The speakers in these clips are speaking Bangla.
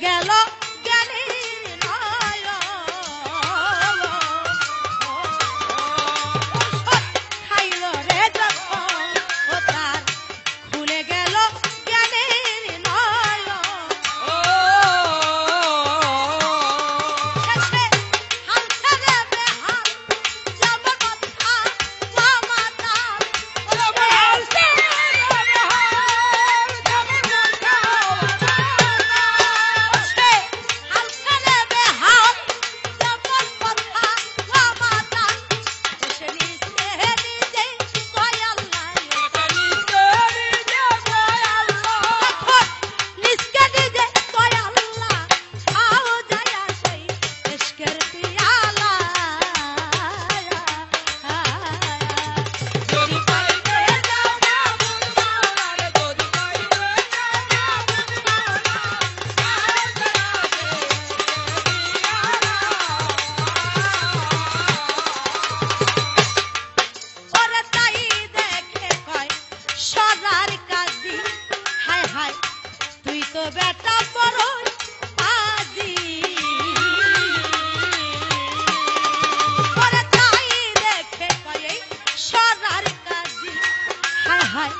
গেল জ্ঞানী খাইল রে যখন ও তার খুলে গেল জ্ঞানীর নয় শেষে হাল ছেড়ে বেহাল যাব কথা মামা তার হাল ছেড়ে বেহাল যাব কথা হাল ছেড়ে বেহাল যাব কথা মামা তার এসে নিজে নিজে কয় আল্লাহ নিজকে নিজে কয় আল্লাহ খাও যায় সেই ইশকের পিয়ালা যদি পাইতে যাও মাহবুব মাওলার যদি পাইতে যাও মাহবুব মাওলার ওরে তাই দেখে কয় সরার কাজী হায় হায় তুই তো বেটা বড়ই আজি ওরে তাই দেখে কয় এই সরার কাজী হায় হায়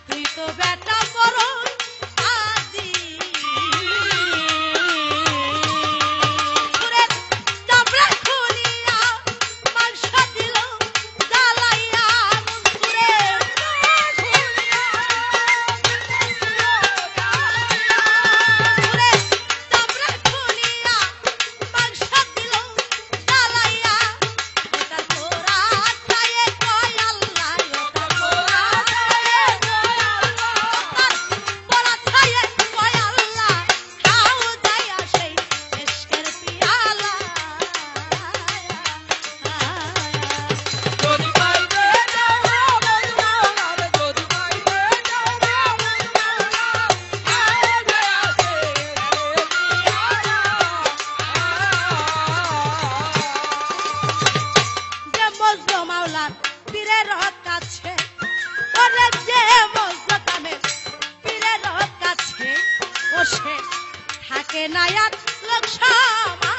তুই তো বেটা বড়ই আজি সুরের চামড়া খুলিয়া মাংস দিল জ্বালাইয়া সুরের চামড়া খুলিয়া মাংস দিল জ্বালাইয়া ওটা তোরা খায়ে কয় আল্লাহ ওটা তোরা খায়ে কয় আল্লাহ তোরা খায়ে কয় আল্লাহ খাও যায়া সেই ইশকের পিয়ালা যদি পাইতে যাও মাহবুব মাওলার যদি পাইতে যাও মাহবুব মাওলার খাও যায়া সেই যে মজনু মাওলার পীরের কাছে ওরে যে মজনু কামে পীরের কাছে ও সে থাকে না এক লোক সমাজ